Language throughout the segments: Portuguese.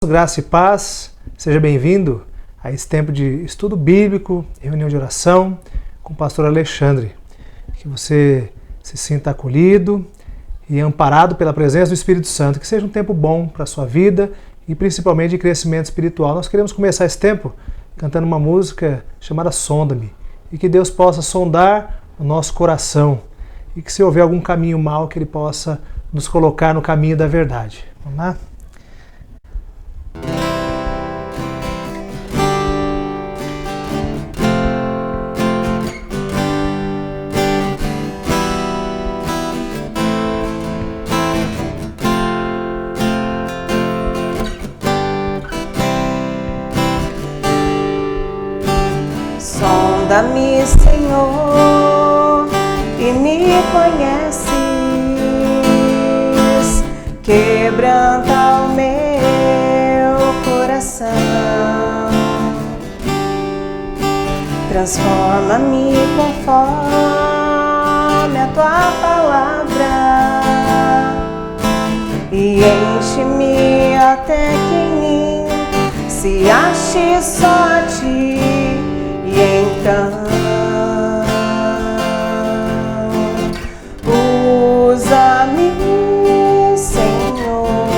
Graça e paz, seja bem-vindo a esse tempo de estudo bíblico, reunião de oração com o pastor Alexandre. Que você se sinta acolhido e amparado pela presença do Espírito Santo, que seja um tempo bom para a sua vida e principalmente de crescimento espiritual. Nós queremos começar esse tempo cantando uma música chamada Sonda-me, e que Deus possa sondar o nosso coração e que se houver algum caminho mau, que Ele possa nos colocar no caminho da verdade. Vamos lá? Sonda-me, Senhor, e me conheces, quebranta o meu coração, transforma-me conforme a tua palavra e enche-me até que em mim se ache só a ti. E então, usa-me, Senhor,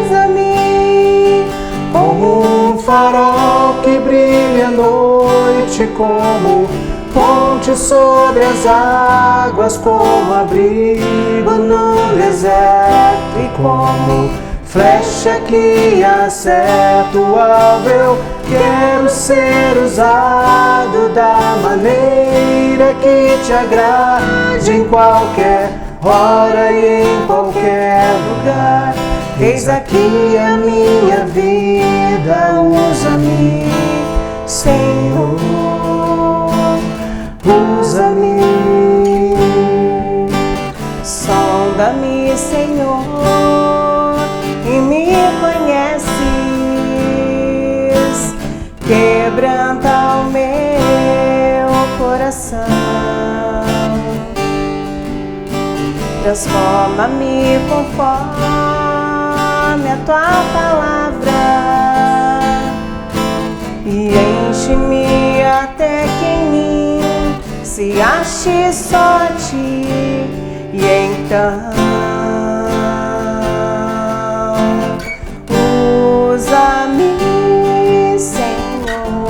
usa-me como um farol que brilha à noite, como ponte sobre as águas, como abrigo no deserto e como flecha que acerta o alvo. Eu quero ser usado da maneira que te agrade, em qualquer hora e em qualquer lugar. Eis aqui a minha vida, usa-me, Senhor, usa-me. Sonda-me, Senhor, e me conheces, quebranta o meu coração, transforma-me conforme a tua palavra e enche-me até que em mim se ache só a ti. E então, usa-me, Senhor,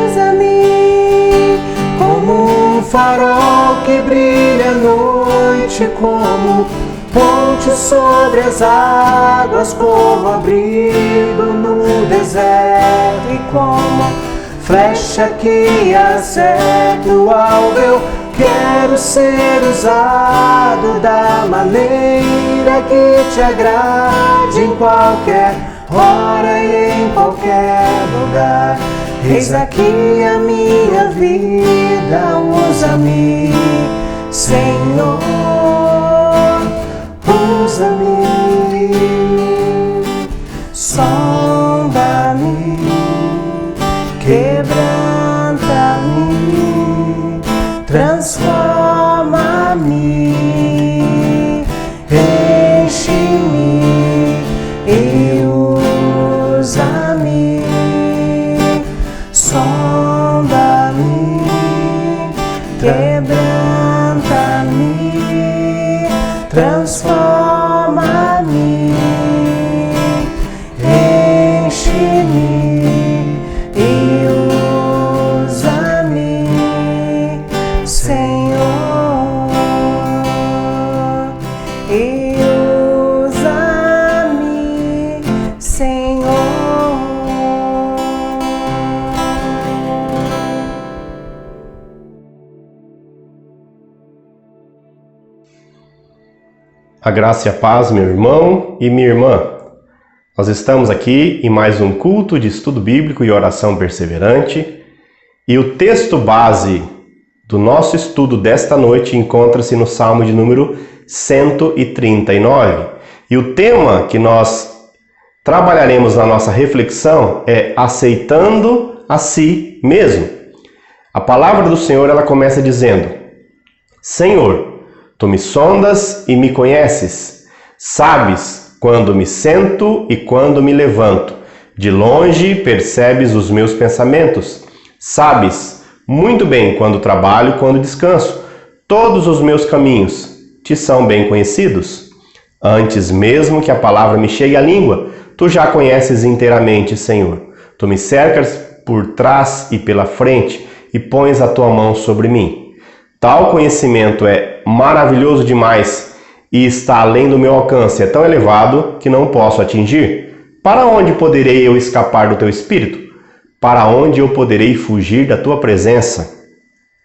usa-me como um farol que brilha à noite, como ponte sobre as águas, como abrigo no deserto e como flecha que acerta o alvo. Eu quero ser usado da maneira que te agrade, em qualquer hora e em qualquer lugar. Eis aqui a minha vida, usa-me, Senhor, usa-me. Sonda-me, quebranta-me, transforma-me, enche-me e usa-me. Sonda-me, quebranta-me, transforma-me, enche-me e usa-me, Senhor, e usa-me, Senhor. A graça e a paz, meu irmão e minha irmã. Nós estamos aqui em mais um culto de estudo bíblico e oração perseverante. E o texto base do nosso estudo desta noite encontra-se no Salmo de número 139. E o tema que nós trabalharemos na nossa reflexão é aceitando a si mesmo. A palavra do Senhor, ela começa dizendo: Senhor, tu me sondas e me conheces. Sabes quando me sento e quando me levanto. De longe percebes os meus pensamentos. Sabes muito bem quando trabalho e quando descanso. Todos os meus caminhos te são bem conhecidos. Antes mesmo que a palavra me chegue à língua, tu já conheces inteiramente, Senhor. Tu me cercas por trás e pela frente e pões a tua mão sobre mim. Tal conhecimento é maravilhoso demais e está além do meu alcance, é tão elevado que não posso atingir. Para onde poderei eu escapar do teu espírito? Para onde eu poderei fugir da tua presença?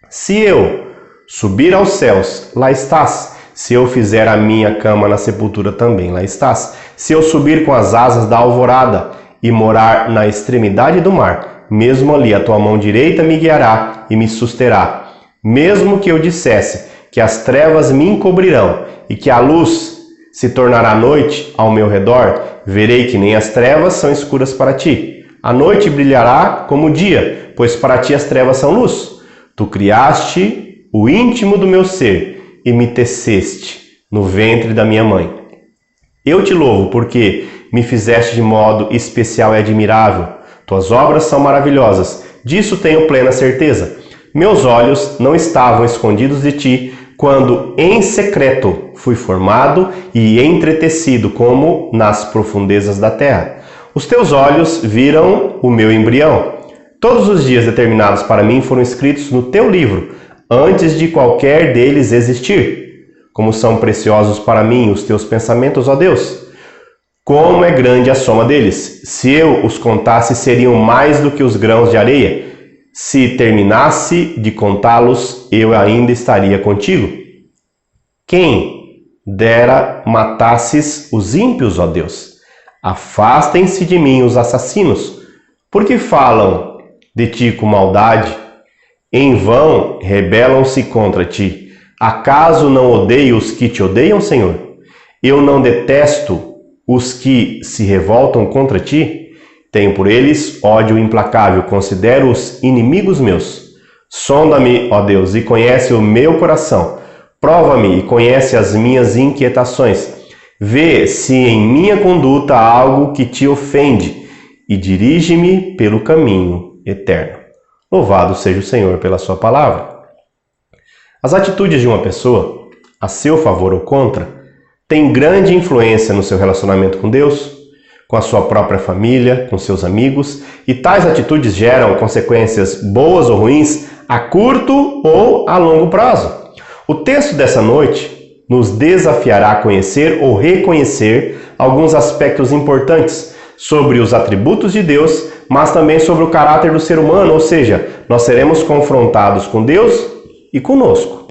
Se eu subir aos céus, lá estás. Se eu fizer a minha cama na sepultura, também lá estás. Se eu subir com as asas da alvorada e morar na extremidade do mar, mesmo ali a tua mão direita me guiará e me susterá. Mesmo que eu dissesse que as trevas me encobrirão e que a luz se tornará noite ao meu redor, verei que nem as trevas são escuras para ti. A noite brilhará como o dia, pois para ti as trevas são luz. Tu criaste o íntimo do meu ser e me teceste no ventre da minha mãe. Eu te louvo porque me fizeste de modo especial e admirável. Tuas obras são maravilhosas, disso tenho plena certeza. Meus olhos não estavam escondidos de ti quando em secreto fui formado e entretecido como nas profundezas da terra. Os teus olhos viram o meu embrião. Todos os dias determinados para mim foram escritos no teu livro, antes de qualquer deles existir. Como são preciosos para mim os teus pensamentos, ó Deus! Como é grande a soma deles! Se eu os contasse, seriam mais do que os grãos de areia. Se terminasse de contá-los, eu ainda estaria contigo. Quem dera matasses os ímpios, ó Deus! Afastem-se de mim os assassinos, porque falam de ti com maldade. Em vão rebelam-se contra ti. Acaso não odeio os que te odeiam, Senhor? Eu não detesto os que se revoltam contra ti? Tenho por eles ódio implacável, considero-os inimigos meus. Sonda-me, ó Deus, e conhece o meu coração. Prova-me e conhece as minhas inquietações. Vê se em minha conduta há algo que te ofende e dirige-me pelo caminho eterno. Louvado seja o Senhor pela sua palavra. As atitudes de uma pessoa, a seu favor ou contra, têm grande influência no seu relacionamento com Deus, com a sua própria família, com seus amigos, e tais atitudes geram consequências boas ou ruins a curto ou a longo prazo. O texto dessa noite nos desafiará a conhecer ou reconhecer alguns aspectos importantes sobre os atributos de Deus, mas também sobre o caráter do ser humano, ou seja, nós seremos confrontados com Deus e conosco.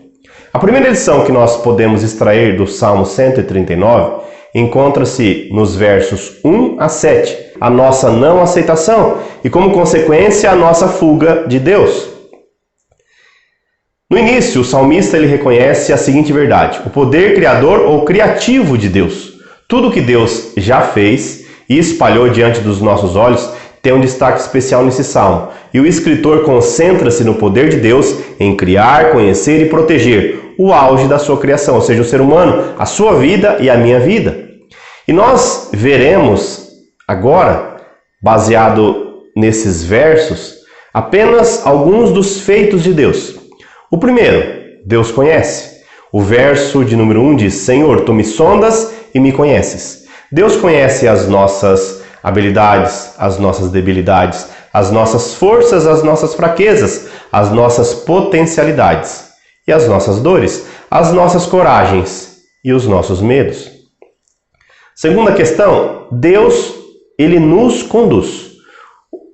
A primeira lição que nós podemos extrair do Salmo 139 encontra-se nos versos 1 a 7, a nossa não aceitação e, como consequência, a nossa fuga de Deus. No início, o salmista ele reconhece a seguinte verdade: o poder criador ou criativo de Deus. Tudo que Deus já fez e espalhou diante dos nossos olhos tem um destaque especial nesse salmo. E o escritor concentra-se no poder de Deus em criar, conhecer e proteger o auge da sua criação, ou seja, o ser humano, a sua vida e a minha vida. E nós veremos agora, baseado nesses versos, apenas alguns dos feitos de Deus. O primeiro, Deus conhece. O verso de número 1 diz: Senhor, tu me sondas e me conheces. Deus conhece as nossas habilidades, as nossas debilidades, as nossas forças, as nossas fraquezas, as nossas potencialidades e as nossas dores, as nossas coragens e os nossos medos. Segunda questão, Deus, ele nos conduz.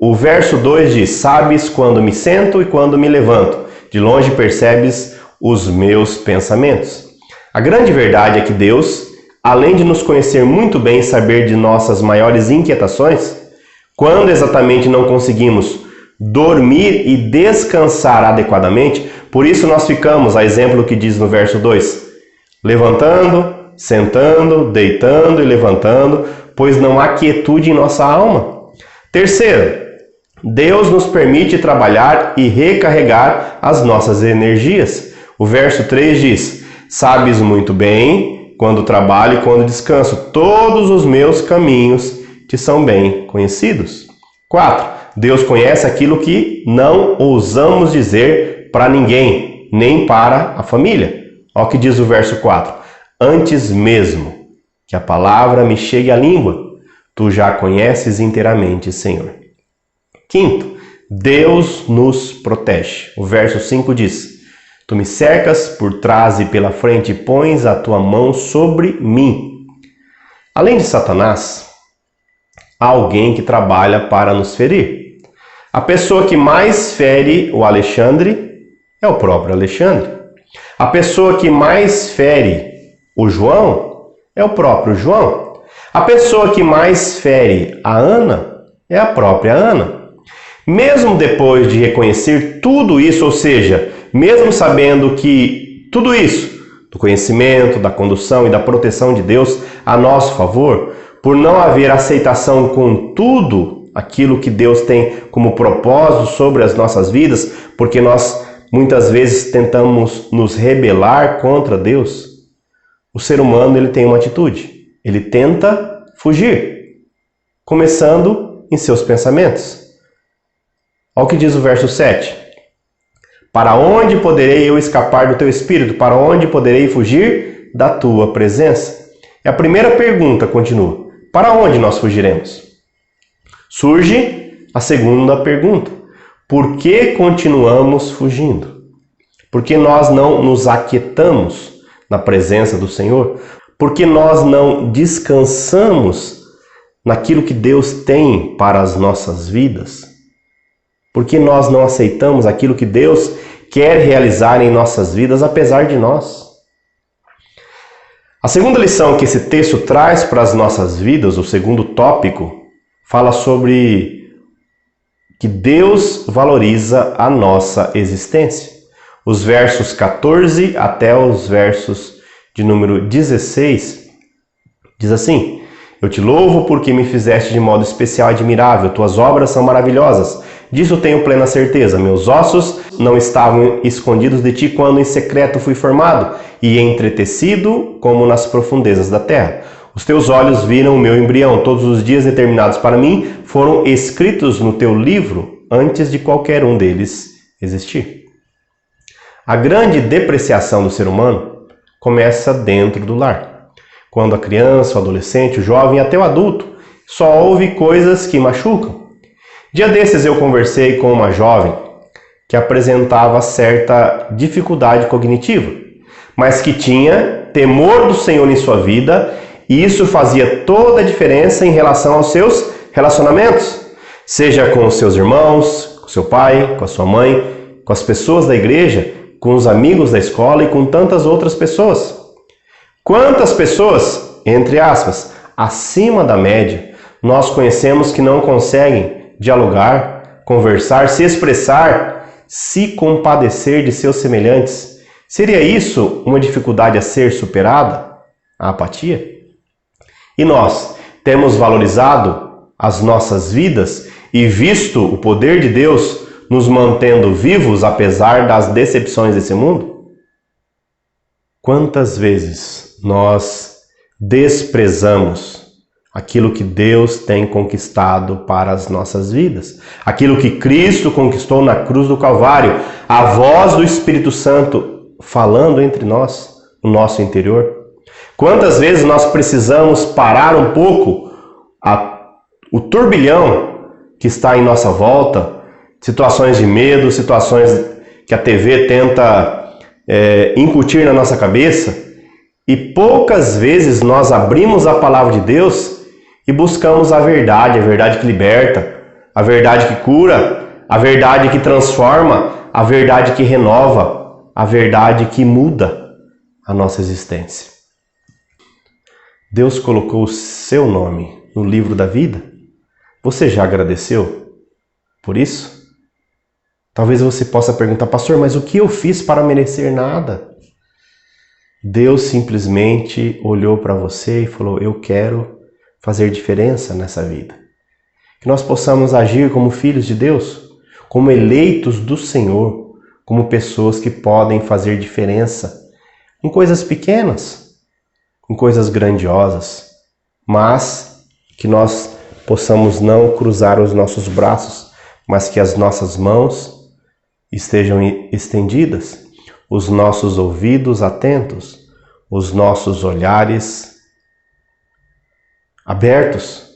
O verso 2 diz: sabes quando me sento e quando me levanto, de longe percebes os meus pensamentos. A grande verdade é que Deus, além de nos conhecer muito bem e saber de nossas maiores inquietações, quando exatamente não conseguimos dormir e descansar adequadamente, por isso nós ficamos, a exemplo do que diz no verso 2, levantando, sentando, deitando e levantando, pois não há quietude em nossa alma. Terceiro, Deus nos permite trabalhar e recarregar as nossas energias. O verso 3 diz: sabes muito bem quando trabalho e quando descanso. Todos os meus caminhos te são bem conhecidos. 4. Deus conhece aquilo que não ousamos dizer para ninguém, nem para a família. Olha o que diz o verso 4. Antes mesmo que a palavra me chegue à língua, tu já a conheces inteiramente, Senhor. 5. Deus nos protege. O verso 5 diz: tu me cercas por trás e pela frente e pões a tua mão sobre mim. Além de Satanás, há alguém que trabalha para nos ferir. A pessoa que mais fere o Alexandre é o próprio Alexandre. A pessoa que mais fere o João é o próprio João. A pessoa que mais fere a Ana é a própria Ana. Mesmo depois de reconhecer tudo isso, ou seja, mesmo sabendo que tudo isso, do conhecimento, da condução e da proteção de Deus a nosso favor, por não haver aceitação com tudo aquilo que Deus tem como propósito sobre as nossas vidas, porque nós muitas vezes tentamos nos rebelar contra Deus, o ser humano ele tem uma atitude, ele tenta fugir, começando em seus pensamentos. Olha o que diz o verso 7. Para onde poderei eu escapar do teu espírito? Para onde poderei fugir da tua presença? E a primeira pergunta continua: para onde nós fugiremos? Surge a segunda pergunta: por que continuamos fugindo? Por que nós não nos aquietamos na presença do Senhor? Por que nós não descansamos naquilo que Deus tem para as nossas vidas? Por que nós não aceitamos aquilo que Deus quer realizar em nossas vidas, apesar de nós? A segunda lição que esse texto traz para as nossas vidas, o segundo tópico, fala sobre que Deus valoriza a nossa existência. Os versos 14 até os versos de número 16 diz assim: eu te louvo porque me fizeste de modo especial e admirável, tuas obras são maravilhosas. Disso tenho plena certeza. Meus ossos não estavam escondidos de ti quando em secreto fui formado e entretecido como nas profundezas da terra. Os teus olhos viram o meu embrião. Todos os dias determinados para mim foram escritos no teu livro antes de qualquer um deles existir. A grande depreciação do ser humano começa dentro do lar. Quando a criança, o adolescente, o jovem e até o adulto só ouve coisas que machucam. Dia desses eu conversei com uma jovem que apresentava certa dificuldade cognitiva, mas que tinha temor do Senhor em sua vida, e isso fazia toda a diferença em relação aos seus relacionamentos, seja com os seus irmãos, com seu pai, com a sua mãe, com as pessoas da igreja, com os amigos da escola e com tantas outras pessoas. Quantas pessoas, entre aspas, acima da média, nós conhecemos que não conseguem dialogar, conversar, se expressar, se compadecer de seus semelhantes? Seria isso uma dificuldade a ser superada? A apatia? E nós temos valorizado as nossas vidas e visto o poder de Deus nos mantendo vivos apesar das decepções desse mundo? Quantas vezes nós desprezamos aquilo que Deus tem conquistado para as nossas vidas, aquilo que Cristo conquistou na cruz do Calvário, a voz do Espírito Santo falando entre nós, no nosso interior? Quantas vezes nós precisamos parar um pouco o turbilhão que está em nossa volta, situações de medo, situações que a TV tenta incutir na nossa cabeça, e poucas vezes nós abrimos a palavra de Deus e buscamos a verdade que liberta, a verdade que cura, a verdade que transforma, a verdade que renova, a verdade que muda a nossa existência. Deus colocou o seu nome no livro da vida. Você já agradeceu por isso? Talvez você possa perguntar: pastor, mas o que eu fiz para merecer nada? Deus simplesmente olhou para você e falou: eu quero fazer diferença nessa vida. Que nós possamos agir como filhos de Deus, como eleitos do Senhor, como pessoas que podem fazer diferença com coisas pequenas, com coisas grandiosas, mas que nós possamos não cruzar os nossos braços, mas que as nossas mãos estejam estendidas, os nossos ouvidos atentos, os nossos olhares abertos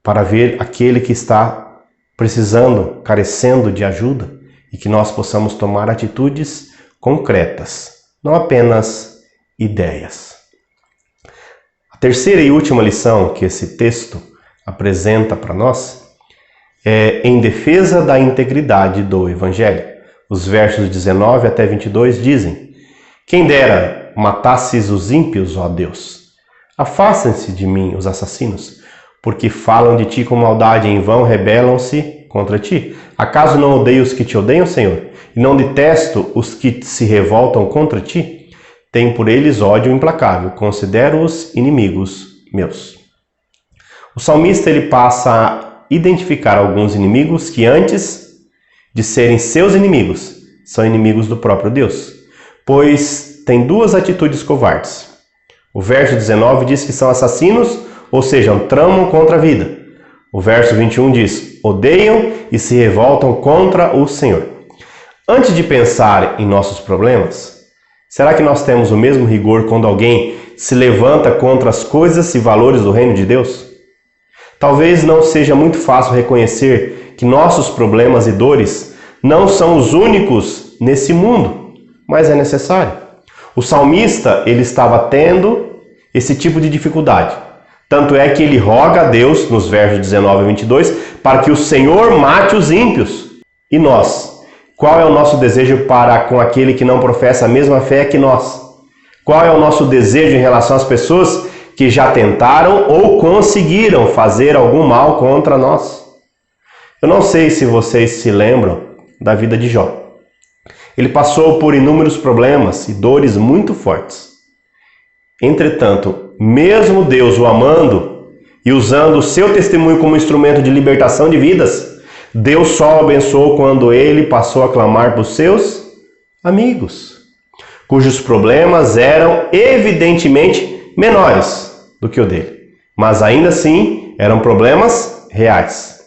para ver aquele que está precisando, carecendo de ajuda, e que nós possamos tomar atitudes concretas, não apenas ideias. A terceira e última lição que esse texto apresenta para nós é em defesa da integridade do Evangelho. Os versos 19 até 22 dizem: Quem dera matasses os ímpios, ó Deus. Afastem-se de mim os assassinos, porque falam de ti com maldade e em vão rebelam-se contra ti. Acaso não odeio os que te odeiam, Senhor? E não detesto os que se revoltam contra ti? Tenho por eles ódio implacável, considero-os inimigos meus. O salmista ele passa a identificar alguns inimigos que antes de serem seus inimigos, são inimigos do próprio Deus, pois tem duas atitudes covardes. O verso 19 diz que são assassinos, ou seja, tramam contra a vida. O verso 21 diz: odeiam e se revoltam contra o Senhor. Antes de pensar em nossos problemas, será que nós temos o mesmo rigor quando alguém se levanta contra as coisas e valores do reino de Deus? Talvez não seja muito fácil reconhecer que nossos problemas e dores não são os únicos nesse mundo, mas é necessário. O salmista, ele estava tendo esse tipo de dificuldade. Tanto é que ele roga a Deus, nos versos 19 e 22, para que o Senhor mate os ímpios. E nós? Qual é o nosso desejo para com aquele que não professa a mesma fé que nós? Qual é o nosso desejo em relação às pessoas que já tentaram ou conseguiram fazer algum mal contra nós? Eu não sei se vocês se lembram da vida de Jó. Ele passou por inúmeros problemas e dores muito fortes. Entretanto, mesmo Deus o amando e usando o seu testemunho como instrumento de libertação de vidas, Deus só o abençoou quando ele passou a clamar por seus amigos, cujos problemas eram evidentemente menores do que o dele, mas ainda assim eram problemas reais.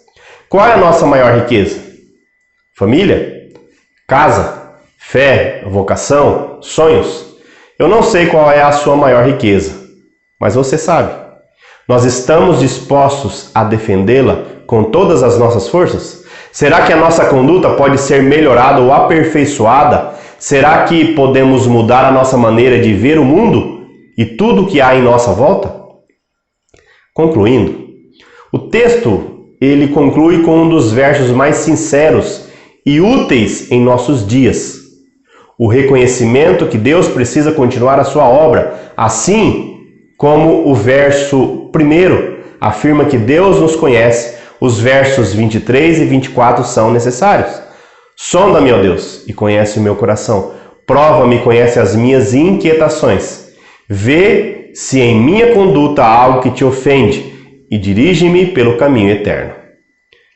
Qual é a nossa maior riqueza? Família? Casa? Fé? Vocação? Sonhos? Eu não sei qual é a sua maior riqueza, mas você sabe. Nós estamos dispostos a defendê-la com todas as nossas forças? Será que a nossa conduta pode ser melhorada ou aperfeiçoada? Será que podemos mudar a nossa maneira de ver o mundo e tudo o que há em nossa volta? Concluindo, o texto ele conclui com um dos versos mais sinceros e úteis em nossos dias. O reconhecimento que Deus precisa continuar a sua obra, assim como o verso 1 afirma que Deus nos conhece, os versos 23 e 24 são necessários. Sonda-me, ó Deus, e conhece o meu coração. Prova-me e conhece as minhas inquietações. Vê se em minha conduta há algo que te ofende e dirige-me pelo caminho eterno.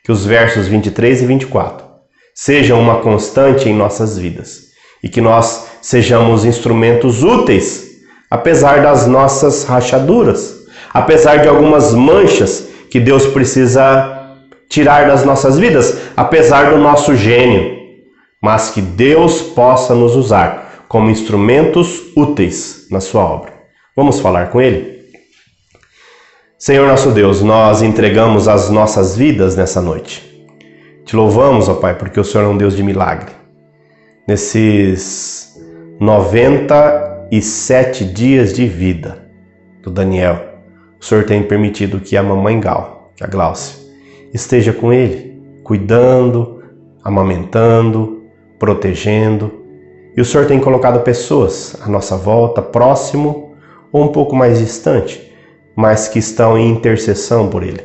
Que os versos 23 e 24 sejam uma constante em nossas vidas e que nós sejamos instrumentos úteis, apesar das nossas rachaduras, apesar de algumas manchas que Deus precisa tirar das nossas vidas, apesar do nosso gênio, mas que Deus possa nos usar como instrumentos úteis na sua obra. Vamos falar com Ele? Senhor nosso Deus, nós entregamos as nossas vidas nessa noite. Te louvamos, ó Pai, porque o Senhor é um Deus de milagre. Nesses 97 dias de vida do Daniel, o Senhor tem permitido que a mamãe Gal, que a Glaucia, esteja com ele, cuidando, amamentando, protegendo. E o Senhor tem colocado pessoas à nossa volta, próximo ou um pouco mais distante, mas que estão em intercessão por ele.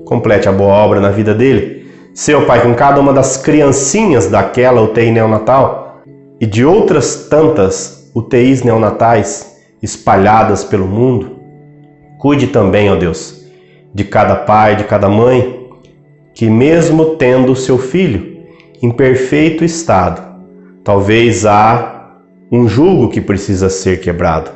Complete a boa obra na vida dele. Seu Pai, com cada uma das criancinhas daquela UTI neonatal e de outras tantas UTIs neonatais espalhadas pelo mundo, cuide também, ó Deus, de cada pai, de cada mãe, que mesmo tendo seu filho em perfeito estado, Talvez há um jugo que precisa ser quebrado.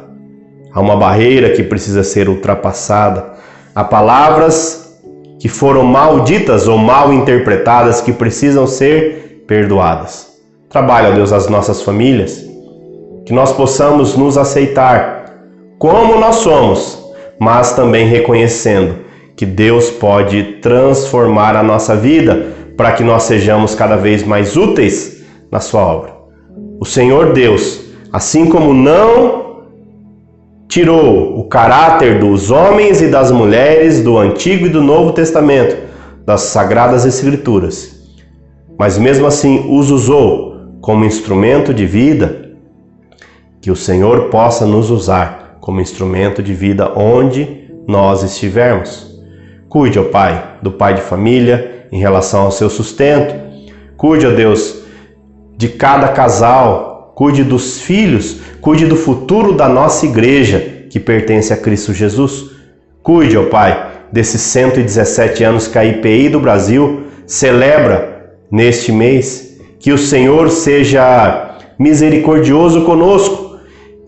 Há uma barreira que precisa ser ultrapassada. Há palavras que foram mal ditas ou mal interpretadas que precisam ser perdoadas. Trabalha, ó Deus, as nossas famílias, que nós possamos nos aceitar como nós somos, mas também reconhecendo que Deus pode transformar a nossa vida para que nós sejamos cada vez mais úteis na sua obra. O Senhor Deus, assim como não tirou o caráter dos homens e das mulheres do Antigo e do Novo Testamento, das Sagradas Escrituras, mas mesmo assim os usou como instrumento de vida, que o Senhor possa nos usar como instrumento de vida onde nós estivermos. Cuide, ó Pai, do pai de família em relação ao seu sustento. Cuide, ó Deus, de cada casal. Cuide dos filhos. Cuide do futuro da nossa igreja, que pertence a Cristo Jesus. Cuide, ó Pai, desses 117 anos que a IPI do Brasil celebra neste mês. Que o Senhor seja misericordioso conosco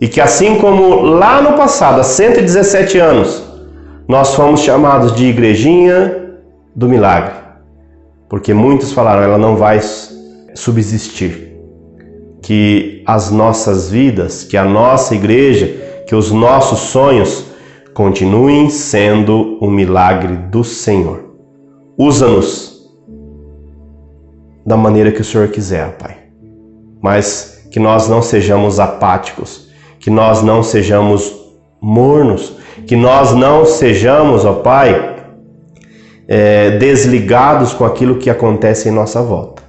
e que, assim como lá no passado, há 117 anos, nós fomos chamados de Igrejinha do Milagre, porque muitos falaram, ela não vai subsistir. Que as nossas vidas, que a nossa igreja, que os nossos sonhos continuem sendo um milagre do Senhor. Usa-nos da maneira que o Senhor quiser, Pai. Mas que nós não sejamos apáticos, que nós não sejamos mornos, que nós não sejamos, ó Pai, desligados com aquilo que acontece em nossa volta.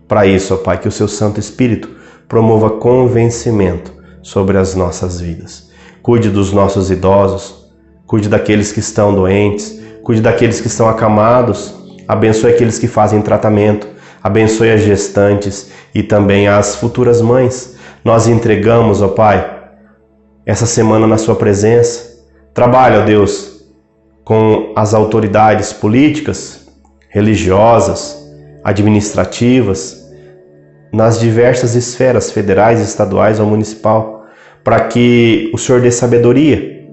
Para isso, ó Pai, que o Seu Santo Espírito promova convencimento sobre as nossas vidas. Cuide dos nossos idosos, cuide daqueles que estão doentes, cuide daqueles que estão acamados, abençoe aqueles que fazem tratamento, abençoe as gestantes e também as futuras mães. Nós entregamos, ó Pai, essa semana na Sua presença. Trabalha, ó Deus, com as autoridades políticas, religiosas, administrativas, nas diversas esferas federais, estaduais ou municipal, para que o Senhor dê sabedoria.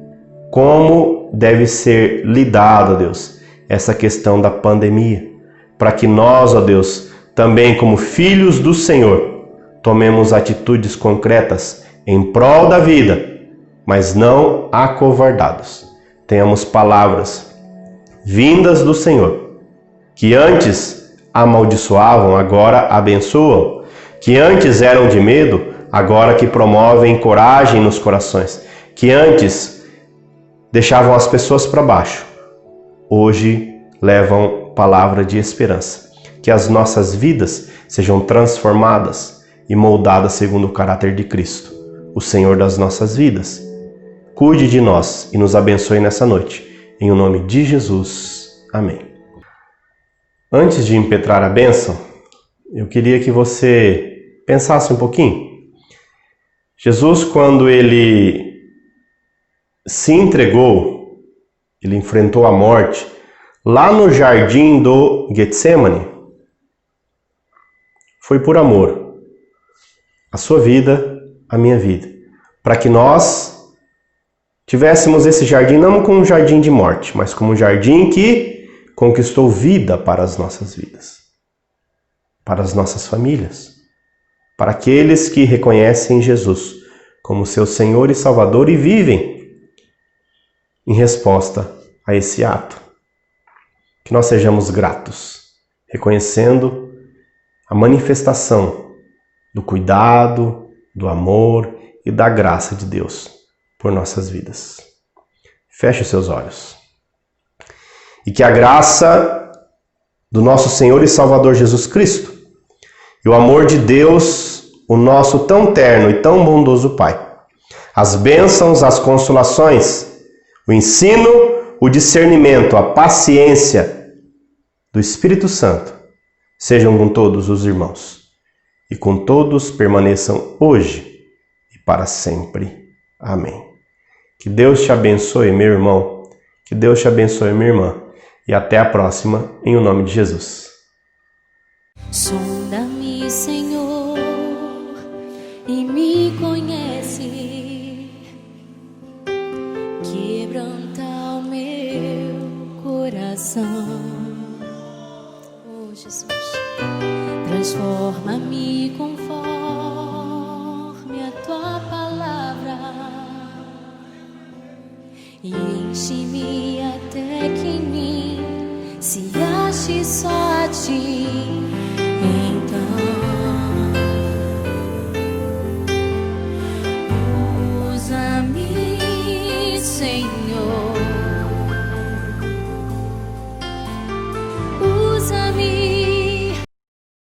Como deve ser lidado, ó Deus, essa questão da pandemia, para que nós, ó Deus, também como filhos do Senhor, tomemos atitudes concretas em prol da vida, mas não acovardados. Tenhamos palavras vindas do Senhor, que antes amaldiçoavam, agora abençoam, que antes eram de medo, agora que promovem coragem nos corações, que antes deixavam as pessoas para baixo, hoje levam palavra de esperança. Que as nossas vidas sejam transformadas e moldadas segundo o caráter de Cristo, o Senhor das nossas vidas. Cuide de nós e nos abençoe nessa noite. Em o nome de Jesus. Amém. Antes de impetrar a bênção, eu queria que você pensasse um pouquinho. Jesus, quando ele se entregou, ele enfrentou a morte, lá no jardim do Getsemane, foi por amor. A sua vida, a minha vida. Para que nós tivéssemos esse jardim não como um jardim de morte, mas como um jardim que conquistou vida para as nossas vidas, para as nossas famílias, para aqueles que reconhecem Jesus como seu Senhor e Salvador e vivem em resposta a esse ato. Que nós sejamos gratos, reconhecendo a manifestação do cuidado, do amor e da graça de Deus por nossas vidas. Feche os seus olhos. E que a graça do nosso Senhor e Salvador Jesus Cristo e o amor de Deus, o nosso tão terno e tão bondoso Pai, as bênçãos, as consolações, o ensino, o discernimento, a paciência do Espírito Santo sejam com todos os irmãos e com todos permaneçam hoje e para sempre. Amém. Que Deus te abençoe, meu irmão. Que Deus te abençoe, minha irmã. E até a próxima, em o nome de Jesus. Sonda-me, Senhor, me conhece, quebranta o meu coração. Oh, Jesus, transforma-me conforme a tua palavra e enche-me